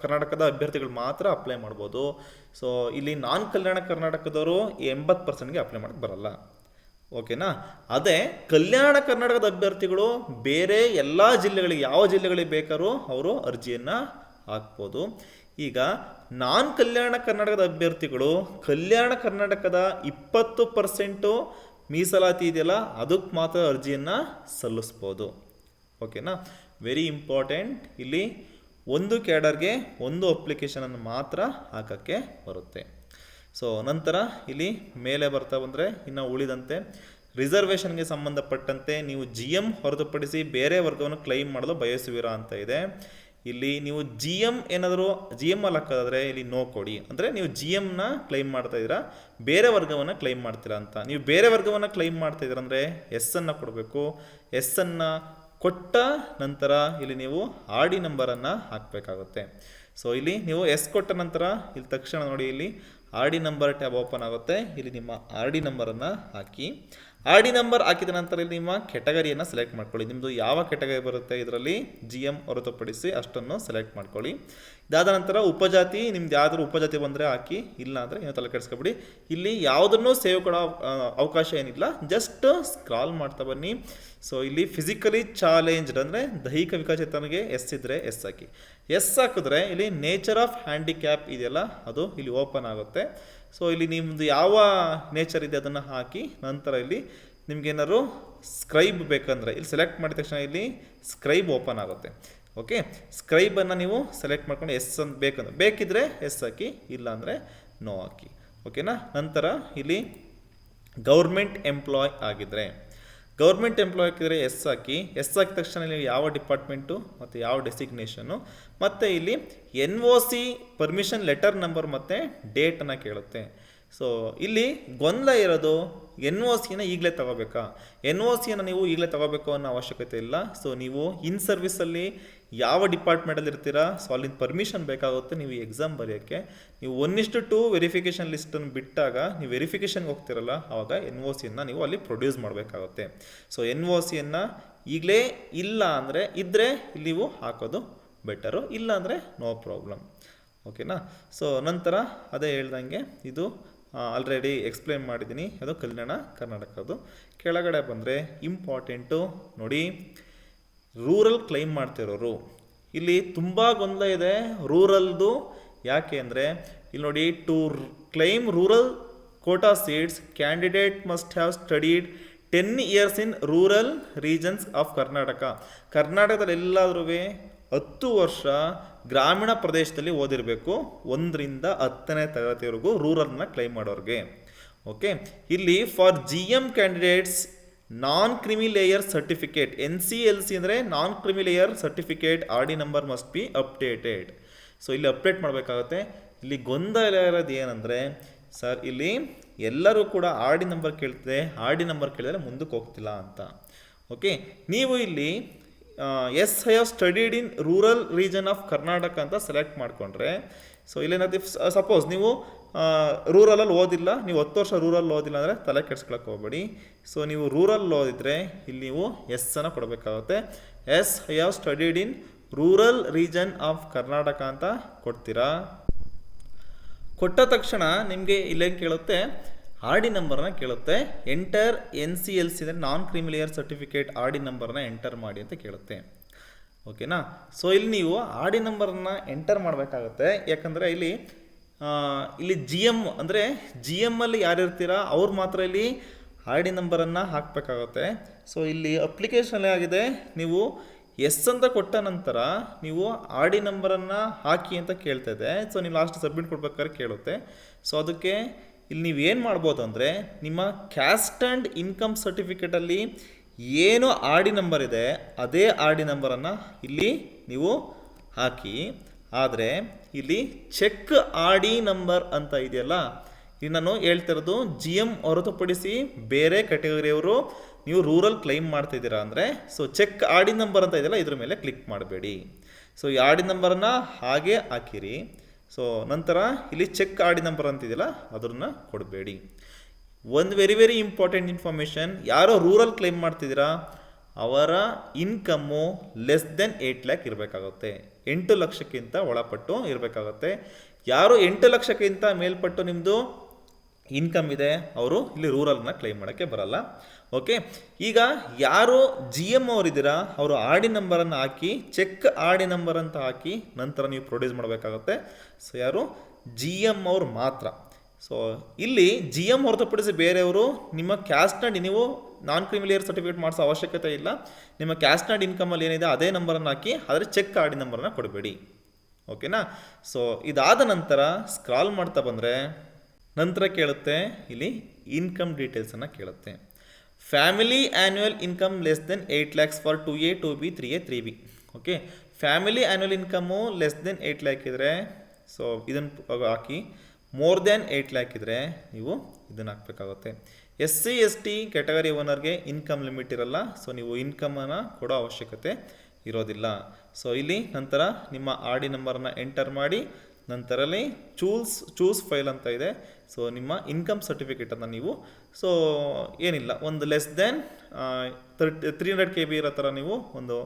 ಕರ್ನಾಟಕದ ಅಭ್ಯರ್ಥಿಗಳು ಮಾತ್ರ ಅಪ್ಲೈ ಮಾಡ್ಬೋದು. ಸೊ ಇಲ್ಲಿ ನಾನ್ ಕಲ್ಯಾಣ ಕರ್ನಾಟಕದವರು 80%ಗೆ ಅಪ್ಲೈ ಮಾಡೋಕ್ಕೆ ಬರಲ್ಲ. ಓಕೆನಾ, ಅದೇ ಕಲ್ಯಾಣ ಕರ್ನಾಟಕದ ಅಭ್ಯರ್ಥಿಗಳು ಬೇರೆ ಎಲ್ಲ ಜಿಲ್ಲೆಗಳಿಗೆ, ಯಾವ ಜಿಲ್ಲೆಗಳಿಗೆ ಬೇಕಾದ್ರೂ ಅವರು ಅರ್ಜಿಯನ್ನು ಹಾಕ್ಬೋದು. ಈಗ ನಾನ್ ಕಲ್ಯಾಣ ಕರ್ನಾಟಕದ ಅಭ್ಯರ್ಥಿಗಳು ಕಲ್ಯಾಣ ಕರ್ನಾಟಕದ 20% ಮೀಸಲಾತಿ ಇದೆಯಲ್ಲ ಅದಕ್ಕೆ ಮಾತ್ರ ಅರ್ಜಿಯನ್ನು ಸಲ್ಲಿಸ್ಬೋದು. ಓಕೆನಾ, ವೆರಿ ಇಂಪಾರ್ಟೆಂಟ್. ಇಲ್ಲಿ ಒಂದು ಕ್ಯಾಡರ್ಗೆ ಒಂದು ಅಪ್ಲಿಕೇಶನನ್ನು ಮಾತ್ರ ಹಾಕೋಕ್ಕೆ ಬರುತ್ತೆ. ಸೊ ನಂತರ ಇಲ್ಲಿ ಮೇಲೆ ಬರ್ತಾ ಬಂದರೆ ಇನ್ನು ಉಳಿದಂತೆ ರಿಸರ್ವೇಷನ್ಗೆ ಸಂಬಂಧಪಟ್ಟಂತೆ ನೀವು GM ಹೊರತುಪಡಿಸಿ ಬೇರೆ ವರ್ಗವನ್ನು ಕ್ಲೈಮ್ ಮಾಡಲು ಬಯಸುವಿರಾ ಅಂತ ಇದೆ. ಇಲ್ಲಿ ನೀವು GM ಏನಾದರೂ GM ಅಲ್ಲಿ ಹಾಕೋದಾದರೆ ಇಲ್ಲಿ ನೋ ಕೊಡಿ, ಅಂದರೆ ನೀವು GMನ ಕ್ಲೈಮ್ ಮಾಡ್ತಾ ಇದ್ದೀರಾ, ಬೇರೆ ವರ್ಗವನ್ನು ಕ್ಲೈಮ್ ಮಾಡ್ತೀರಾ ಅಂತ. ನೀವು ಬೇರೆ ವರ್ಗವನ್ನು ಕ್ಲೈಮ್ ಮಾಡ್ತಾ ಇದ್ದೀರಾ ಅಂದರೆ ಎಸ್ಸನ್ನು ಕೊಡಬೇಕು. ಎಸ್ಸನ್ನು ಕೊಟ್ಟ ನಂತರ ಇಲ್ಲಿ ನೀವು RD ನಂಬರನ್ನು ಹಾಕಬೇಕಾಗುತ್ತೆ. ಸೊ ಇಲ್ಲಿ ನೀವು ಎಸ್ ಕೊಟ್ಟ ನಂತರ ಇಲ್ಲಿ ತಕ್ಷಣ ನೋಡಿ ಇಲ್ಲಿ RD ನಂಬರ್ ಟ್ಯಾಬ್ ಓಪನ್ ಆಗುತ್ತೆ. ಇಲ್ಲಿ ನಿಮ್ಮ RD ನಂಬರನ್ನು ಹಾಕಿ, RD ನಂಬರ್ ಹಾಕಿದ ನಂತರ ಇಲ್ಲಿ ನಿಮ್ಮ ಕೆಟಗರಿಯನ್ನು ಸೆಲೆಕ್ಟ್ ಮಾಡ್ಕೊಳ್ಳಿ. ನಿಮ್ಮದು ಯಾವ ಕೆಟಗರಿ ಬರುತ್ತೆ ಇದರಲ್ಲಿ GM ಹೊರತುಪಡಿಸಿ ಅಷ್ಟನ್ನು ಸೆಲೆಕ್ಟ್ ಮಾಡ್ಕೊಳ್ಳಿ. ಇದಾದ ನಂತರ ಉಪಜಾತಿ, ನಿಮ್ದು ಯಾವ್ದಾದ್ರು ಉಪಜಾತಿ ಬಂದರೆ ಹಾಕಿ, ಇಲ್ಲ ಅಂದರೆ ಏನೋ ತಲೆ ಕೆಡಿಸ್ಕೊಬಿಡಿ. ಇಲ್ಲಿ ಯಾವುದನ್ನು ಸೇವ್ ಕೊಡೋ ಅವಕಾಶ ಏನಿಲ್ಲ, ಜಸ್ಟ್ ಸ್ಕ್ರಾಲ್ ಮಾಡ್ತಾ ಬನ್ನಿ. ಸೊ ಇಲ್ಲಿ ಫಿಸಿಕಲಿ ಚಾಲೆಂಜ್ಡ್ ಅಂದರೆ ದೈಹಿಕ ವಿಕಲಚೇತನಿಗೆ ಎಸ್ ಇದ್ದರೆ ಎಸ್ ಹಾಕಿ. ಎಸ್ ಹಾಕಿದ್ರೆ ಇಲ್ಲಿ ನೇಚರ್ ಆಫ್ ಹ್ಯಾಂಡಿಕ್ಯಾಪ್ ಇದೆಯಲ್ಲ ಅದು ಇಲ್ಲಿ ಓಪನ್ ಆಗುತ್ತೆ. ಸೊ ಇಲ್ಲಿ ನಿಮ್ಮದು ಯಾವ ನೇಚರ್ ಇದೆ ಅದನ್ನು ಹಾಕಿ, ನಂತರ ಇಲ್ಲಿ ನಿಮ್ಗೇನಾದ್ರು ಸ್ಕ್ರೈಬ್ ಬೇಕಂದರೆ ಇಲ್ಲಿ ಸೆಲೆಕ್ಟ್ ಮಾಡಿದ ತಕ್ಷಣ ಇಲ್ಲಿ ಸ್ಕ್ರೈಬ್ ಓಪನ್ ಆಗುತ್ತೆ. ಓಕೆ, ಸ್ಕ್ರೈಬನ್ನು ನೀವು ಸೆಲೆಕ್ಟ್ ಮಾಡ್ಕೊಂಡು ಎಸ್ ಅಂತ ಬೇಕಿದ್ರೆ ಎಸ್ ಹಾಕಿ, ಇಲ್ಲ ಅಂದರೆ ನೋ ಹಾಕಿ. ಓಕೆನಾ, ನಂತರ ಇಲ್ಲಿ ಗೌರ್ಮೆಂಟ್ ಎಂಪ್ಲಾಯ್ ಆಗಿದ್ದರೆ ಗೌರ್ಮೆಂಟ್ ಎಂಪ್ಲಾಯ್ ಹಾಕಿದರೆ ಎಸ್ ಹಾಕಿ. ಎಸ್ ಹಾಕಿದ ತಕ್ಷಣ ಇಲ್ಲಿ ಯಾವ ಡಿಪಾರ್ಟ್ಮೆಂಟು ಮತ್ತು ಯಾವ ಡೆಸಿಗ್ನೇಷನ್ನು ಮತ್ತು ಇಲ್ಲಿ NOC ಪರ್ಮಿಷನ್ ಲೆಟರ್ ನಂಬರ್ ಮತ್ತು ಡೇಟನ್ನು ಕೇಳುತ್ತೆ. ಸೊ ಇಲ್ಲಿ ಗೊಂದಲ ಇರೋದು NOCನ ಈಗಲೇ ತಗೋಬೇಕಾ, NOCಯನ್ನು ನೀವು ಈಗಲೇ ತಗೋಬೇಕು ಅನ್ನೋ ಅವಶ್ಯಕತೆ ಇಲ್ಲ. ಸೊ ನೀವು ಇನ್ ಸರ್ವಿಸಲ್ಲಿ ಯಾವ ಡಿಪಾರ್ಟ್ಮೆಂಟಲ್ಲಿ ಇರ್ತೀರಾ, ಸೊ ಅಲ್ಲಿಂದ ಪರ್ಮಿಷನ್ ಬೇಕಾಗುತ್ತೆ ನೀವು ಎಕ್ಸಾಮ್ ಬರೆಯೋಕ್ಕೆ. ನೀವು 1:2 ವೆರಿಫಿಕೇಷನ್ ಲಿಸ್ಟನ್ನು ಬಿಟ್ಟಾಗ ನೀವು ವೆರಿಫಿಕೇಷನ್ಗೆ ಹೋಗ್ತಿರಲ್ಲ, ಆವಾಗ NOCಯನ್ನು ನೀವು ಅಲ್ಲಿ ಪ್ರೊಡ್ಯೂಸ್ ಮಾಡಬೇಕಾಗುತ್ತೆ. ಸೊ NOCಯನ್ನು ಈಗಲೇ ಇಲ್ಲ ಅಂದರೆ ಇದ್ದರೆ ಇಲ್ಲಿ ನೀವು ಹಾಕೋದು ಬೆಟರು, ಇಲ್ಲ ಅಂದರೆ ನೋ ಪ್ರಾಬ್ಲಮ್. ಓಕೆನಾ, ಸೊ ನಂತರ ಅದೇ ಹೇಳ್ದಂಗೆ ಇದು ಆಲ್ರೆಡಿ ಎಕ್ಸ್ಪ್ಲೇನ್ ಮಾಡಿದ್ದೀನಿ, ಅದು ಕಲ್ಯಾಣ ಕರ್ನಾಟಕದ್ದು. ಕೆಳಗಡೆ ಬಂದರೆ ಇಂಪಾರ್ಟೆಂಟು ನೋಡಿ, ರೂರಲ್ ಕ್ಲೈಮ್ ಮಾಡ್ತಿರೋರು ಇಲ್ಲಿ ತುಂಬ ಗೊಂದಲ ಇದೆ ರೂರಲ್ದು. ಯಾಕೆ ಅಂದರೆ ಇಲ್ಲಿ ನೋಡಿ, to claim rural quota seats candidate must have studied 10 years in rural regions of Karnataka. ಕರ್ನಾಟಕದಲ್ಲಿ ಎಲ್ಲಾದ್ರೂ 10 ವರ್ಷ ಗ್ರಾಮೀಣ ಪ್ರದೇಶದಲ್ಲಿ ಓದಿರಬೇಕು, 1ರಿಂದ 10ನೇ ತರಗತಿವರೆಗೂ ರೂರಲ್ನ ಕ್ಲೈಮ್ ಮಾಡೋರಿಗೆ. ಓಕೆ, ಇಲ್ಲಿ for GM candidates non creamy layer certificate, NCLC ಅಂದರೆ non creamy layer certificate RD number must be updated. So ಇಲ್ಲಿ ಅಪ್ಡೇಟ್ ಮಾಡಬೇಕಾಗುತ್ತೆ. ಇಲ್ಲಿ ಗೊಂದಲ ಇರೋದು ಏನಂದರೆ, ಸರ್ ಇಲ್ಲಿ ಎಲ್ಲರೂ ಕೂಡ RD ನಂಬರ್ ಕೇಳ್ತಿದೆ, RD ನಂಬರ್ ಕೇಳಿದರೆ ಮುಂದಕ್ಕೆ ಹೋಗ್ತಿಲ್ಲ ಅಂತ. ಓಕೆ, ನೀವು ಇಲ್ಲಿ yes I have studied in rural region of Karnataka ಅಂತ ಸೆಲೆಕ್ಟ್ ಮಾಡಿಕೊಂಡ್ರೆ, ಸೊ ಇಲ್ಲೇನಾದ್ರು ಸಪೋಸ್ ನೀವು ರೂರಲಲ್ಲಿ ಓದಿಲ್ಲ, ನೀವು 10 ವರ್ಷ ರೂರಲ್ ಓದಿಲ್ಲ ಅಂದರೆ ತಲೆ ಕೆಡ್ಸ್ಕೊಳಕ್ಕೆ ಹೋಗಬೇಡಿ. ಸೊ ನೀವು ರೂರಲ್ ಓದಿದ್ರೆ ಇಲ್ಲಿ ನೀವು ಎಸ್ಸನ್ನು ಕೊಡಬೇಕಾಗುತ್ತೆ. Yes I have studied in rural region of Karnataka ಅಂತ ಕೊಡ್ತೀರಾ. ಕೊಟ್ಟ ತಕ್ಷಣ ನಿಮಗೆ ಇಲ್ಲೇನು ಕೇಳುತ್ತೆ, RD ನಂಬರ್ನ ಕೇಳುತ್ತೆ. ಎಂಟರ್ NCLC ಅಂದರೆ ನಾನ್ ಕ್ರಿಮಿಲೇಯರ್ ಸರ್ಟಿಫಿಕೇಟ್ RD ನಂಬರ್ನ ಎಂಟರ್ ಮಾಡಿ ಅಂತ ಕೇಳುತ್ತೆ. ಓಕೆನಾ, ಸೊ ಇಲ್ಲಿ ನೀವು RD ನಂಬರನ್ನ ಎಂಟರ್ ಮಾಡಬೇಕಾಗುತ್ತೆ. ಯಾಕಂದರೆ ಇಲ್ಲಿ GM ಅಂದರೆ GMಲ್ಲಿ ಯಾರು ಇರ್ತೀರಾ ಅವ್ರು ಮಾತ್ರ ಇಲ್ಲಿ RD ನಂಬರನ್ನು ಹಾಕಬೇಕಾಗುತ್ತೆ. ಸೊ ಇಲ್ಲಿ ಅಪ್ಲಿಕೇಶನಲ್ಲಿ ಆಗಿದೆ, ನೀವು ಎಸ್ ಅಂತ ಕೊಟ್ಟ ನಂತರ ನೀವು RD ನಂಬರನ್ನು ಹಾಕಿ ಅಂತ ಕೇಳ್ತಾಯಿದೆ. ಸೊ ನೀವು ಲಾಸ್ಟ್ ಸಬ್ಮಿಟ್ ಕೊಡ್ಬೇಕಾದ್ರೆ ಕೇಳುತ್ತೆ. ಸೊ ಅದಕ್ಕೆ ಇಲ್ಲಿ ನೀವೇನು ಮಾಡ್ಬೋದು ಅಂದರೆ, ನಿಮ್ಮ ಕ್ಯಾಸ್ಟ್ ಆ್ಯಂಡ್ ಇನ್ಕಮ್ ಸರ್ಟಿಫಿಕೇಟಲ್ಲಿ ಏನು RD ನಂಬರ್ ಇದೆ ಅದೇ RD ನಂಬರನ್ನು ಇಲ್ಲಿ ನೀವು ಹಾಕಿ. ಆದರೆ ಇಲ್ಲಿ ಚೆಕ್ RD ನಂಬರ್ ಅಂತ ಇದೆಯಲ್ಲ, ಇಲ್ಲಿ ನಾನು ಹೇಳ್ತಿರೋದು ಜಿ ಎಮ್ ಹೊರತುಪಡಿಸಿ ಬೇರೆ ಕ್ಯಾಟಗರಿಯವರು ನೀವು ರೂರಲ್ ಕ್ಲೈಮ್ ಮಾಡ್ತಿದ್ದೀರಾ ಅಂದರೆ so check R D number ಅಂತ ಇದೆಯಲ್ಲ ಇದ್ರ ಮೇಲೆ ಕ್ಲಿಕ್ ಮಾಡಬೇಡಿ. ಸೊ ಈ ಆರ್ ಡಿ ನಂಬರನ್ನು ಹಾಗೆ ಹಾಕಿರಿ. ಸೊ ನಂತರ ಇಲ್ಲಿ ಚೆಕ್ ಆರ್ ಡಿ ನಂಬರ್ ಅಂತಿದೆಯಲ್ಲ ಅದನ್ನು ಕೊಡಬೇಡಿ. ಒಂದು ವೆರಿ ಇಂಪಾರ್ಟೆಂಟ್ ಇನ್ಫಾರ್ಮೇಷನ್, ಯಾರೋ ರೂರಲ್ ಕ್ಲೈಮ್ ಮಾಡ್ತಿದ್ದೀರಾ ಅವರ ಇನ್ಕಮ್ಮು ಲೆಸ್ ದೆನ್ 8 ಲ್ಯಾಕ್ ಇರಬೇಕಾಗುತ್ತೆ. 8 ಲಕ್ಷಕ್ಕಿಂತ ಒಳಪಟ್ಟು ಇರಬೇಕಾಗುತ್ತೆ. ಯಾರು 8 ಲಕ್ಷಕ್ಕಿಂತ ಮೇಲ್ಪಟ್ಟು ನಿಮ್ಮದು ಇನ್ಕಮ್ ಇದೆ ಅವರು ಇಲ್ಲಿ ರೂರಲ್ನ ಕ್ಲೈಮ್ ಮಾಡೋಕ್ಕೆ ಬರಲ್ಲ. ಓಕೆ, ಈಗ ಯಾರು ಜಿ ಎಮ್ ಅವರಿದ್ದೀರಾ ಅವರು ಆರ್ ಡಿ ನಂಬರನ್ನು ಹಾಕಿ ಚೆಕ್ ಆರ್ ಡಿ ನಂಬರ್ ಅಂತ ಹಾಕಿ ನಂತರ ನೀವು ಪ್ರೊಡ್ಯೂಸ್ ಮಾಡಬೇಕಾಗುತ್ತೆ. ಸೊ ಯಾರು ಜಿ ಎಮ್ ಅವ್ರು ಮಾತ್ರ. ಸೊ ಇಲ್ಲಿ ಜಿ ಎಮ್ ಹೊರತುಪಡಿಸಿ ಬೇರೆಯವರು ನಿಮ್ಮ ಕ್ಯಾಸ್ಟ್ನ ನೀವು ನಾನ್ ಕ್ರಿಮಿಲಿಯರ್ ಸರ್ಟಿಫಿಕೇಟ್ ಮಾಡಿಸೋ ಅವಶ್ಯಕತೆ ಇಲ್ಲ. ನಿಮ್ಮ ಕ್ಯಾಸ್ಟ್ನ ಇನ್ಕಮಲ್ಲಿ ಏನಿದೆ ಅದೇ ನಂಬರನ್ನು ಹಾಕಿ ಆದರೆ ಚೆಕ್ ಆರ್ ಡಿ ನಂಬರನ್ನು ಕೊಡಬೇಡಿ. ಓಕೆನಾ? ಸೊ ಇದಾದ ನಂತರ ಸ್ಕ್ರಾಲ್ ಮಾಡ್ತಾ ಬಂದರೆ ನಂತರ ಕೇಳುತ್ತೆ ಇಲ್ಲಿ ಇನ್ಕಮ್ ಡೀಟೇಲ್ಸನ್ನು ಕೇಳುತ್ತೆ. Family annual income less than 8 lakhs for 2A 2B 3A 3B. Okay, family annual income less than 8 lac ಇದ್ದರೆ ಸೊ ಇದನ್ನು ಹಾಕಿ. ಮೋರ್ ದೆನ್ 8 ಲ್ಯಾಕ್ ಇದ್ದರೆ ನೀವು ಇದನ್ನು ಹಾಕಬೇಕಾಗುತ್ತೆ. SC/ST ಕ್ಯಾಟಗರಿ ಓನರ್ಗೆ ಇನ್ಕಮ್ ಲಿಮಿಟ್ ಇರಲ್ಲ. ಸೊ ನೀವು ಇನ್ಕಮನ್ನು ಕೊಡೋ ಅವಶ್ಯಕತೆ ಇರೋದಿಲ್ಲ. ಸೊ ಇಲ್ಲಿ ನಂತರ ನಿಮ್ಮ ಆರ್ ಡಿ ನಂಬರನ್ನು ಎಂಟರ್ ಮಾಡಿ ನಂತರಲ್ಲಿ ಚೂಸ್ ಫೈಲ್ ಅಂತ ಇದೆ. ಸೊ ನಿಮ್ಮ ಇನ್ಕಮ್ ಸರ್ಟಿಫಿಕೇಟನ್ನು ನೀವು ಸೊ ಏನಿಲ್ಲ ಒಂದು ಲೆಸ್ ದೆನ್ 300 KB ಇರೋ ಥರ ನೀವು ಒಂದು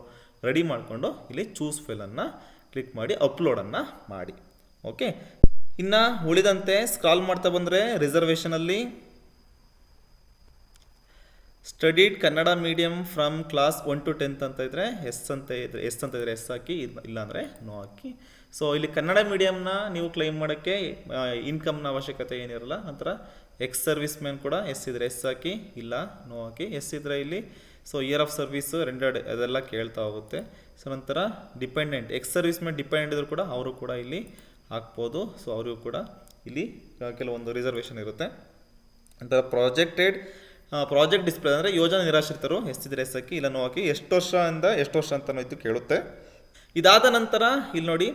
ರೆಡಿ ಮಾಡಿಕೊಂಡು ಇಲ್ಲಿ ಚೂಸ್ ಫೈಲನ್ನು ಕ್ಲಿಕ್ ಮಾಡಿ ಅಪ್ಲೋಡನ್ನು ಮಾಡಿ. ಓಕೆ, ಇನ್ನು ಉಳಿದಂತೆ ಸ್ಕ್ರಾಲ್ ಮಾಡ್ತಾ ಬಂದರೆ ರಿಸರ್ವೇಷನಲ್ಲಿ studied Kannada medium from class 1 to 10th ಅಂತ ಇದ್ದರೆ ಎಸ್ ಅಂತ ಇದ್ದರೆ ಎಸ್ ಹಾಕಿ, ಇಲ್ಲ ಅಂದರೆ ನೋ ಹಾಕಿ. ಸೊ ಇಲ್ಲಿ ಕನ್ನಡ ಮೀಡಿಯಮ್ನ ನೀವು ಕ್ಲೈಮ್ ಮಾಡೋಕ್ಕೆ ಇನ್ಕಮ್ನ ಅವಶ್ಯಕತೆ ಏನಿರಲ್ಲ. ನಂತರ ಎಕ್ಸ್ ಸರ್ವಿಸ್ ಮ್ಯಾನ್ ಕೂಡ ಎಸ್ ಇದ್ದರೆ ಎಸ್ ಹಾಕಿ, ಇಲ್ಲ ನೋ ಹಾಕಿ. ಎಸ್ ಇದ್ದರೆ ಇಲ್ಲಿ so here of service rendered ಅದೆಲ್ಲ ಕೇಳ್ತಾ ಹೋಗುತ್ತೆ. ಸೊ ನಂತರ dependent ex service man dependent ಇದ್ದರೂ ಕೂಡ ಅವರು ಕೂಡ ಇಲ್ಲಿ ಹಾಕ್ಬೋದು. ಸೊ ಅವರಿಗೂ ಕೂಡ ಇಲ್ಲಿ ಕೆಲವೊಂದು ರಿಸರ್ವೇಷನ್ ಇರುತ್ತೆ. ನಂತರ ಪ್ರಾಜೆಕ್ಟ್ ಡಿಸ್ಪ್ಲೇ ಅಂದರೆ ಯೋಜನಾ ನಿರಾಶ್ರಿತರು ಎಸ್ ಇದ್ದರೆ ಎಸ್ ಹಾಕಿ, ಇಲ್ಲ ನೋ ಹಾಕಿ. ಎಷ್ಟು ವರ್ಷ ಅಂತ ಇದು ಕೇಳುತ್ತೆ. ಇದಾದ ನಂತರ ಇಲ್ಲಿ ನೋಡಿ,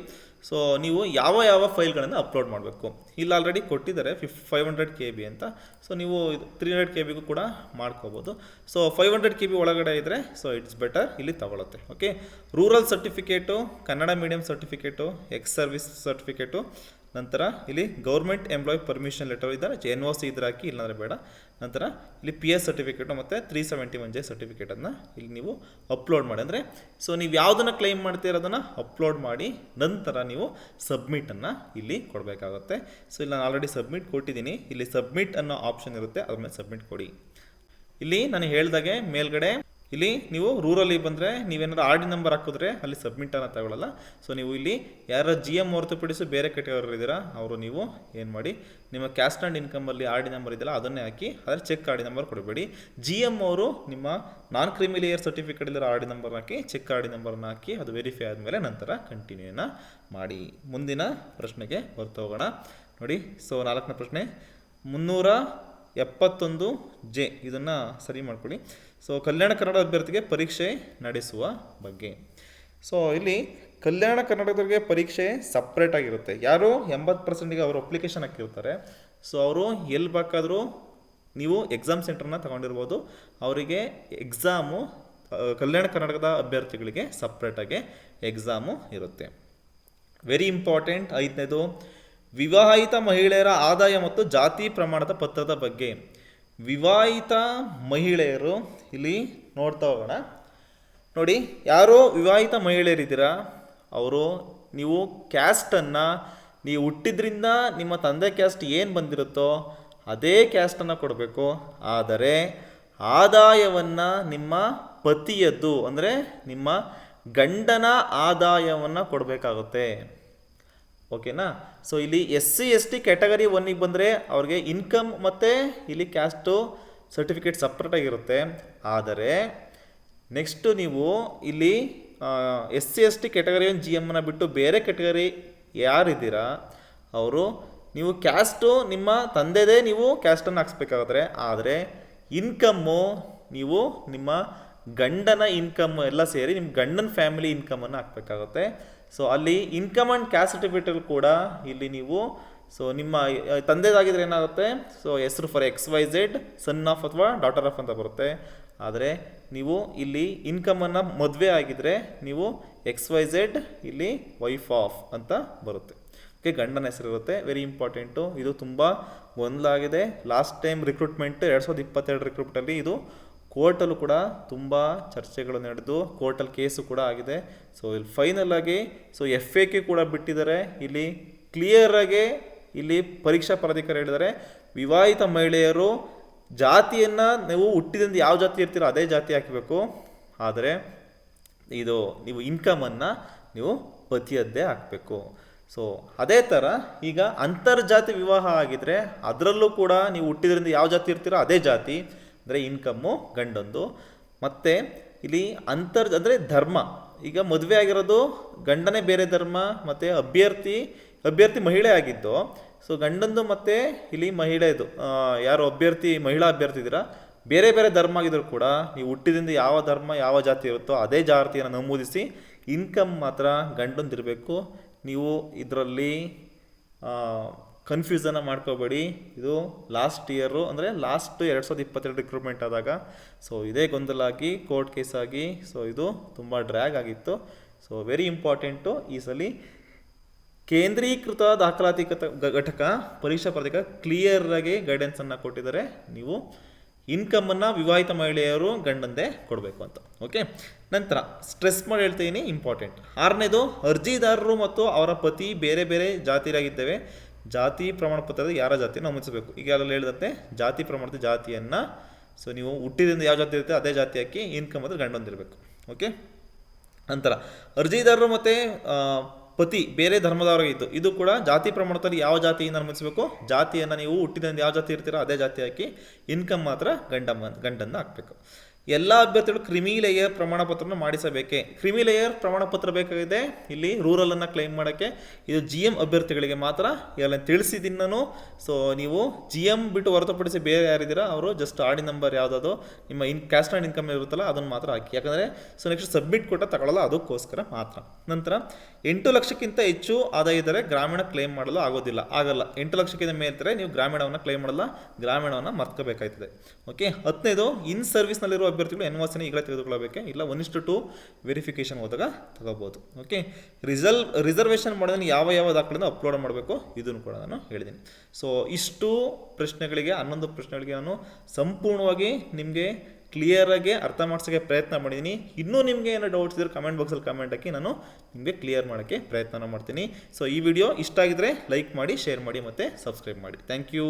ಸೊ ನೀವು ಯಾವ ಫೈಲ್ಗಳನ್ನು ಅಪ್ಲೋಡ್ ಮಾಡಬೇಕು. ಇಲ್ಲಿ ಆಲ್ರೆಡಿ ಕೊಟ್ಟಿದ್ದಾರೆ 500 KB ಅಂತ. ಸೊ ನೀವು 300 KBಗೂ ಕೂಡ ಮಾಡ್ಕೋಬೋದು. ಸೊ 500 KB ಒಳಗಡೆ ಇದ್ದರೆ ಸೊ ಇಟ್ಸ್ ಬೆಟರ್, ಇಲ್ಲಿ ತಗೊಳುತ್ತೆ. Okay, rural certificate, Kannada medium certificate, ex service certificate, ನಂತರ ಇಲ್ಲಿ ಗೌರ್ಮೆಂಟ್ ಎಂಪ್ಲಾಯ್ ಪರ್ಮಿಷನ್ ಲೆಟರ್ ಇದ್ದರೆ NOC ಇದ್ರೆ ಹಾಕಿ, ಇಲ್ಲಾಂದರೆ ಬೇಡ. ನಂತರ ಇಲ್ಲಿ PS ಸರ್ಟಿಫಿಕೇಟು ಮತ್ತು 371J ಸರ್ಟಿಫಿಕೇಟನ್ನು ಇಲ್ಲಿ ನೀವು ಅಪ್ಲೋಡ್ ಮಾಡಿ. ಅಂದರೆ ಸೊ ನೀವು ಯಾವುದನ್ನು ಕ್ಲೈಮ್ ಮಾಡ್ತೀರೋದನ್ನು ಅಪ್ಲೋಡ್ ಮಾಡಿ ನಂತರ ನೀವು ಸಬ್ಮಿಟನ್ನು ಇಲ್ಲಿ ಕೊಡಬೇಕಾಗುತ್ತೆ. ಸೊ ಇಲ್ಲಿ ನಾನು ಆಲ್ರೆಡಿ ಸಬ್ಮಿಟ್ ಕೊಟ್ಟಿದ್ದೀನಿ. ಇಲ್ಲಿ ಸಬ್ಮಿಟ್ ಅನ್ನೋ ಆಪ್ಷನ್ ಇರುತ್ತೆ, ಅದ್ರ ಮೇಲೆ ಸಬ್ಮಿಟ್ ಕೊಡಿ. ಇಲ್ಲಿ ನಾನು ಹೇಳ್ದಾಗೆ ಮೇಲ್ಗಡೆ ಇಲ್ಲಿ ನೀವು ರೂರಲ್ಲಿ ಬಂದರೆ ನೀವೇನಾದ್ರು ಆರ್ ಡಿ ನಂಬರ್ ಹಾಕಿದ್ರೆ ಅಲ್ಲಿ ಸಬ್ಮಿಟನ್ನು ತಗೊಳ್ಳಲ್ಲ. ಸೊ ನೀವು ಇಲ್ಲಿ ಯಾರು ಜಿ ಎಮ್ ಹೊರತುಪಡಿಸಿ ಬೇರೆ ಕ್ಯಾಟಗರಿ ಇದ್ದೀರಾ ಅವರು ನೀವು ಏನು ಮಾಡಿ, ನಿಮ್ಮ ಕ್ಯಾಸ್ಟ್ ಆ್ಯಂಡ್ ಇನ್ಕಮಲ್ಲಿ ಆರ್ ಡಿ ನಂಬರ್ ಇದೆಯಲ್ಲ ಅದನ್ನೇ ಹಾಕಿ, ಆದರೆ ಚೆಕ್ ಆರ್ ಡಿ ನಂಬರ್ ಕೊಡಬೇಡಿ. ಜಿ ಎಮ್ ಅವರು ನಿಮ್ಮ ನಾನ್ ಕ್ರಿಮಿಲಿಯರ್ ಸರ್ಟಿಫಿಕೇಟ್ ಇಲ್ಲರ ಆರ್ ಡಿ ನಂಬರ್ ಹಾಕಿ, ಚೆಕ್ ಆರ್ ಡಿ ನಂಬರ್ನ ಹಾಕಿ, ಅದು ವೆರಿಫೈ ಆದಮೇಲೆ ನಂತರ ಕಂಟಿನ್ಯೂನ ಮಾಡಿ. ಮುಂದಿನ ಪ್ರಶ್ನೆಗೆ ಬರ್ತಾ ಹೋಗೋಣ. ನೋಡಿ, ಸೊ 4ನೇ ಪ್ರಶ್ನೆ 371J ಇದನ್ನು ಸರಿ ಮಾಡ್ಕೊಳ್ಳಿ. ಸೊ ಕಲ್ಯಾಣ ಕನ್ನಡ ಅಭ್ಯರ್ಥಿಗೆ ಪರೀಕ್ಷೆ ನಡೆಸುವ ಬಗ್ಗೆ. ಸೊ ಇಲ್ಲಿ ಕಲ್ಯಾಣ ಕನ್ನಡದವರಿಗೆ ಪರೀಕ್ಷೆ ಸಪ್ರೇಟ್ ಆಗಿರುತ್ತೆ. ಯಾರು 80%ಗೆ ಅವರು ಅಪ್ಲಿಕೇಶನ್ ಹಾಕಿರ್ತಾರೆ. ಸೊ ಅವರು ಎಲ್ಲಿ ಬೇಕಾದರೂ ನೀವು ಎಕ್ಸಾಮ್ ಸೆಂಟರ್ನ ತಗೊಂಡಿರ್ಬೋದು. ಅವರಿಗೆ ಎಕ್ಸಾಮು ಕಲ್ಯಾಣ ಕರ್ನಾಟಕದ ಅಭ್ಯರ್ಥಿಗಳಿಗೆ ಸಪ್ರೇಟಾಗಿ ಎಕ್ಸಾಮು ಇರುತ್ತೆ. Very important. 5ನೇದು ವಿವಾಹಿತ ಮಹಿಳೆಯರ ಆದಾಯ ಮತ್ತು ಜಾತಿ ಪ್ರಮಾಣದ ಪತ್ರದ ಬಗ್ಗೆ. ವಿವಾಹಿತ ಮಹಿಳೆಯರು ಇಲ್ಲಿ ನೋಡ್ತಾ ಹೋಗೋಣ. ನೋಡಿ, ಯಾರು ವಿವಾಹಿತ ಮಹಿಳೆಯರಿದ್ದೀರಾ ಅವರು ನೀವು ಕ್ಯಾಸ್ಟನ್ನು ನೀವು ಹುಟ್ಟಿದ್ರಿಂದ ನಿಮ್ಮ ತಂದೆ ಕ್ಯಾಸ್ಟ್ ಏನು ಬಂದಿರುತ್ತೋ ಅದೇ ಕ್ಯಾಸ್ಟನ್ನು ಕೊಡಬೇಕು. ಆದರೆ ಆದಾಯವನ್ನು ನಿಮ್ಮ ಪತಿಯದ್ದು ಅಂದರೆ ನಿಮ್ಮ ಗಂಡನ ಆದಾಯವನ್ನು ಕೊಡಬೇಕಾಗುತ್ತೆ. ಓಕೆನಾ? ಸೊ ಇಲ್ಲಿ SC/ST ಕ್ಯಾಟಗರಿ 1ಗೆ ಬಂದರೆ ಅವ್ರಿಗೆ ಇನ್ಕಮ್ ಮತ್ತು ಇಲ್ಲಿ ಕ್ಯಾಸ್ಟು ಸರ್ಟಿಫಿಕೇಟ್ ಸಪ್ರೇಟಾಗಿರುತ್ತೆ. ಆದರೆ ನೆಕ್ಸ್ಟು ನೀವು ಇಲ್ಲಿ SC/ST ಕ್ಯಾಟಗರಿ 1 GMನ ಬಿಟ್ಟು ಬೇರೆ ಕ್ಯಾಟಗರಿ ಯಾರಿದ್ದೀರಾ ಅವರು ನೀವು ಕ್ಯಾಸ್ಟು ನಿಮ್ಮ ತಂದೆದೇ ನೀವು ಕ್ಯಾಸ್ಟನ್ನು ಹಾಕ್ಸ್ಬೇಕಾದ್ರೆ, ಆದರೆ ಇನ್ಕಮ್ಮು ನೀವು ನಿಮ್ಮ ಗಂಡನ ಇನ್ಕಮ್ ಎಲ್ಲ ಸೇರಿ ನಿಮ್ಮ ಗಂಡನ ಫ್ಯಾಮಿಲಿ ಇನ್ಕಮನ್ನು ಹಾಕಬೇಕಾಗುತ್ತೆ. ಸೊ ಅಲ್ಲಿ ಇನ್ಕಮ್ ಆ್ಯಂಡ್ ಕ್ಯಾಸ್ಟ್ ಸರ್ಟಿಫಿಕೇಟ್ ಕೂಡ ಇಲ್ಲಿ ನೀವು ಸೊ ನಿಮ್ಮ ತಂದೆದಾಗಿದ್ರೆ ಏನಾಗುತ್ತೆ, ಸೊ ಹೆಸರು ಫಾರ್ XYZ ಸನ್ ಆಫ್ ಅಥವಾ ಡಾಟರ್ ಆಫ್ ಅಂತ ಬರುತ್ತೆ. ಆದರೆ ನೀವು ಇಲ್ಲಿ ಇನ್ಕಮನ್ನು ಮದುವೆ ಆಗಿದ್ರೆ ನೀವು XYZ ಇಲ್ಲಿ ವೈಫ್ ಆಫ್ ಅಂತ ಬರುತ್ತೆ. ಓಕೆ, ಗಂಡನ ಹೆಸರು ಇರುತ್ತೆ. ವೆರಿ ಇಂಪಾರ್ಟೆಂಟು, ಇದು ತುಂಬ ಗೊಂದಲಾಗಿದೆ. ಲಾಸ್ಟ್ ಟೈಮ್ ರಿಕ್ರೂಟ್ಮೆಂಟ್ 2022 ರಿಕ್ರೂಟ್ಮೆಂಟಲ್ಲಿ ಇದು ಕೋರ್ಟಲ್ಲೂ ಕೂಡ ತುಂಬ ಚರ್ಚೆಗಳು ನಡೆದು ಕೋರ್ಟಲ್ಲಿ ಕೇಸು ಕೂಡ ಆಗಿದೆ. ಸೊ ಇಲ್ಲಿ ಫೈನಲ್ ಆಗಿ ಸೊ FAQ ಕೂಡ ಬಿಟ್ಟಿದ್ದಾರೆ. ಇಲ್ಲಿ ಕ್ಲಿಯರಾಗಿ ಇಲ್ಲಿ ಪರೀಕ್ಷಾ ಪ್ರಾಧಿಕಾರ ಹೇಳಿದ್ದಾರೆ, ವಿವಾಹಿತ ಮಹಿಳೆಯರು ಜಾತಿಯನ್ನು ನೀವು ಹುಟ್ಟಿದಿಂದ ಯಾವ ಜಾತಿ ಇರ್ತೀರೋ ಅದೇ ಜಾತಿ ಹಾಕಬೇಕು. ಆದರೆ ಇದು ನೀವು ಇನ್ಕಮನ್ನು ನೀವು ಪತಿಯದ್ದೇ ಹಾಕಬೇಕು. ಸೊ ಅದೇ ಥರ ಈಗ ಅಂತರ್ಜಾತಿ ವಿವಾಹ ಆಗಿದ್ದರೆ ಅದರಲ್ಲೂ ಕೂಡ ನೀವು ಹುಟ್ಟಿದ್ರಿಂದ ಯಾವ ಜಾತಿ ಇರ್ತೀರೋ ಅದೇ ಜಾತಿ, ಅಂದರೆ ಇನ್ಕಮ್ಮು ಗಂಡಂದು. ಮತ್ತು ಇಲ್ಲಿ ಅಂದರೆ ಧರ್ಮ, ಈಗ ಮದುವೆ ಆಗಿರೋದು ಗಂಡನೇ ಬೇರೆ ಧರ್ಮ ಮತ್ತು ಅಭ್ಯರ್ಥಿ ಮಹಿಳೆ ಆಗಿದ್ದು, ಸೊ ಗಂಡಂದು ಮತ್ತು ಇಲ್ಲಿ ಮಹಿಳೆದು ಯಾರು ಮಹಿಳಾ ಅಭ್ಯರ್ಥಿ ಇದ್ದೀರಾ ಬೇರೆ ಬೇರೆ ಧರ್ಮ ಆಗಿದ್ರು ಕೂಡ ನೀವು ಹುಟ್ಟಿದಿಂದ ಯಾವ ಧರ್ಮ ಯಾವ ಜಾತಿ ಇರುತ್ತೋ ಅದೇ ಜಾತಿಯನ್ನು ನಮೂದಿಸಿ ಇನ್ಕಮ್ ಮಾತ್ರ ಗಂಡಂದಿರಬೇಕು. ನೀವು ಇದರಲ್ಲಿ ಕನ್ಫ್ಯೂಸನ್ನು ಮಾಡ್ಕೋಬೇಡಿ. ಇದು ಲಾಸ್ಟ್ ಇಯರು ಅಂದರೆ ಲಾಸ್ಟ್ 2022 ರಿಕ್ರೂಟ್ಮೆಂಟ್ ಆದಾಗ ಸೊ ಇದೇ ಗೊಂದಲಾಗಿ ಕೋರ್ಟ್ ಕೇಸ್ ಆಗಿ ಸೊ ಇದು ತುಂಬ ಡ್ರ್ಯಾಗ್ ಆಗಿತ್ತು. ಸೊ ವೆರಿ ಇಂಪಾರ್ಟೆಂಟು, ಈ ಸಲ ಕೇಂದ್ರೀಕೃತ ದಾಖಲಾತಿ ಘಟಕ ಪರೀಕ್ಷಾ ಪ್ರಾಧಿಕಾರ ಕ್ಲಿಯರಾಗಿ ಗೈಡೆನ್ಸನ್ನು ಕೊಟ್ಟಿದ್ದಾರೆ. ನೀವು ಇನ್ಕಮನ್ನು ವಿವಾಹಿತ ಮಹಿಳೆಯರು ಗಂಡಂದೇ ಕೊಡಬೇಕು ಅಂತ. ಓಕೆ, ನಂತರ ಸ್ಟ್ರೆಸ್ ಮಾಡಿ ಹೇಳ್ತೀನಿ ಇಂಪಾರ್ಟೆಂಟ್. 6ನೇದು, ಅರ್ಜಿದಾರರು ಮತ್ತು ಅವರ ಪತಿ ಬೇರೆ ಬೇರೆ ಜಾತಿಯಾಗಿದ್ದೇವೆ. ಜಾತಿ ಪ್ರಮಾಣ ಪತ್ರದ ಯಾರ ಜಾತಿಯನ್ನು ನಮೂದಿಸಬೇಕು. ಈಗ ಎಲ್ಲ ಹೇಳಿದಂತೆ ಜಾತಿ ಪ್ರಮಾಣದ ಜಾತಿಯನ್ನು ಸೊ ನೀವು ಹುಟ್ಟಿದಿಂದ ಯಾವ ಜಾತಿ ಇರುತ್ತೆ ಅದೇ ಜಾತಿ ಹಾಕಿ ಇನ್ಕಮ್ ಅಂದರೆ ಗಂಡಂದಿರಬೇಕು. ಓಕೆ, ನಂತರ ಅರ್ಜಿದಾರರು ಮತ್ತು ಪತಿ ಬೇರೆ ಧರ್ಮದವರಾಗಿತ್ತು, ಇದು ಕೂಡ ಜಾತಿ ಪ್ರಮಾಣದಲ್ಲಿ ಯಾವ ಜಾತಿಯಿಂದ ನಮೂದಿಸಬೇಕು. ಜಾತಿಯನ್ನು ನೀವು ಹುಟ್ಟಿದಿಂದ ಯಾವ ಜಾತಿ ಇರ್ತೀರೋ ಅದೇ ಜಾತಿ ಹಾಕಿ ಇನ್ಕಮ್ ಮಾತ್ರ ಗಂಡನ್ನು ಹಾಕಬೇಕು. ಎಲ್ಲ ಅಭ್ಯರ್ಥಿಗಳು ಕ್ರಿಮಿ ಲೇಯರ್ ಪ್ರಮಾಣ ಪತ್ರವನ್ನು ಮಾಡಿಸಬೇಕೆ. ಕ್ರಿಮಿ ಲೇಯರ್ ಪ್ರಮಾಣ ಪತ್ರ ಬೇಕಾಗಿದೆ ಇಲ್ಲಿ ರೂರಲನ್ನು ಕ್ಲೈಮ್ ಮಾಡೋಕ್ಕೆ. ಇದು GM ಅಭ್ಯರ್ಥಿಗಳಿಗೆ ಮಾತ್ರ ಎಲ್ಲ ತಿಳಿಸಿದ್ದೀನಿ ನಾನು. ಸೊ ನೀವು GM ಬಿಟ್ಟು ಹೊರತುಪಡಿಸಿ ಬೇರೆ ಯಾರಿದ್ದೀರಾ ಅವರು ಜಸ್ಟ್ ಆಡಿ ನಂಬರ್ ಯಾವುದಾದ್ರು ನಿಮ್ಮ ಕ್ಯಾಸ್ಟ್ ಆ್ಯಂಡ್ ಇನ್ಕಮ್ ಇರುತ್ತಲ್ಲ ಅದನ್ನು ಮಾತ್ರ ಹಾಕಿ. ಯಾಕಂದರೆ ಸೊ ನೆಕ್ಸ್ಟ್ ಸಬ್ಮಿಟ್ ಕೊಟ್ಟ ತಗೊಳ್ಳಲ್ಲ, ಅದಕ್ಕೋಸ್ಕರ ಮಾತ್ರ. ನಂತರ 8 ಲಕ್ಷಕ್ಕಿಂತ ಹೆಚ್ಚು ಆದಾಯ ಇದ್ದರೆ ಗ್ರಾಮೀಣ ಕ್ಲೈಮ್ ಮಾಡಲು ಆಗಲ್ಲ. 8 ಲಕ್ಷಕ್ಕಿಂತ ಮೇಲ್ತಾರೆ ನೀವು ಗ್ರಾಮೀಣವನ್ನು ಕ್ಲೈಮ್ ಮಾಡಲ್ಲ, ಗ್ರಾಮೀಣವನ್ನು ಮರ್ತ್ಕೋಬೇಕಾಯ್ತದೆ. ಓಕೆ, 10ನೇದು ಇನ್ ಸರ್ವಿಸ್ನಲ್ಲಿರುವ ಅಭ್ಯರ್ಥಿಗಳು NOCನ ಈಗಲೇ ತೆಗೆದುಕೊಳ್ಳಬೇಕೆ, ಇಲ್ಲ 1:2 ವೆರಿಫಿಕೇಶನ್ ಹೋದಾಗ ತಗೋಬೋದು. ಓಕೆ, ರಿಸರ್ವೇಷನ್ ಮಾಡೋದನ್ನು ಯಾವ ದಾಖಲೆಯನ್ನು ಅಪ್ಲೋಡ್ ಮಾಡಬೇಕು ಇದನ್ನು ಕೂಡ ನಾನು ಹೇಳಿದ್ದೀನಿ. ಸೊ ಇಷ್ಟು ಪ್ರಶ್ನೆಗಳಿಗೆ 11 ಪ್ರಶ್ನೆಗಳಿಗೆ ನಾನು ಸಂಪೂರ್ಣವಾಗಿ ನಿಮಗೆ ಕ್ಲಿಯರಾಗಿ ಅರ್ಥ ಮಾಡಿಸೋಕ್ಕೆ ಪ್ರಯತ್ನ ಮಾಡಿದ್ದೀನಿ. ಇನ್ನೂ ನಿಮಗೆ ಏನೋ ಡೌಟ್ಸ್ ಇದ್ದರೆ ಕಮೆಂಟ್ ಬಾಕ್ಸಲ್ಲಿ ಕಮೆಂಟ್ ಹಾಕಿ ನಾನು ನಿಮಗೆ ಕ್ಲಿಯರ್ ಮಾಡೋಕ್ಕೆ ಪ್ರಯತ್ನ ಮಾಡ್ತೀನಿ. ಸೊ ಈ ವಿಡಿಯೋ ಇಷ್ಟ ಆಗಿದ್ರೆ ಲೈಕ್ ಮಾಡಿ, ಶೇರ್ ಮಾಡಿ ಮತ್ತು ಸಬ್ಸ್ಕ್ರೈಬ್ ಮಾಡಿ. Thank you.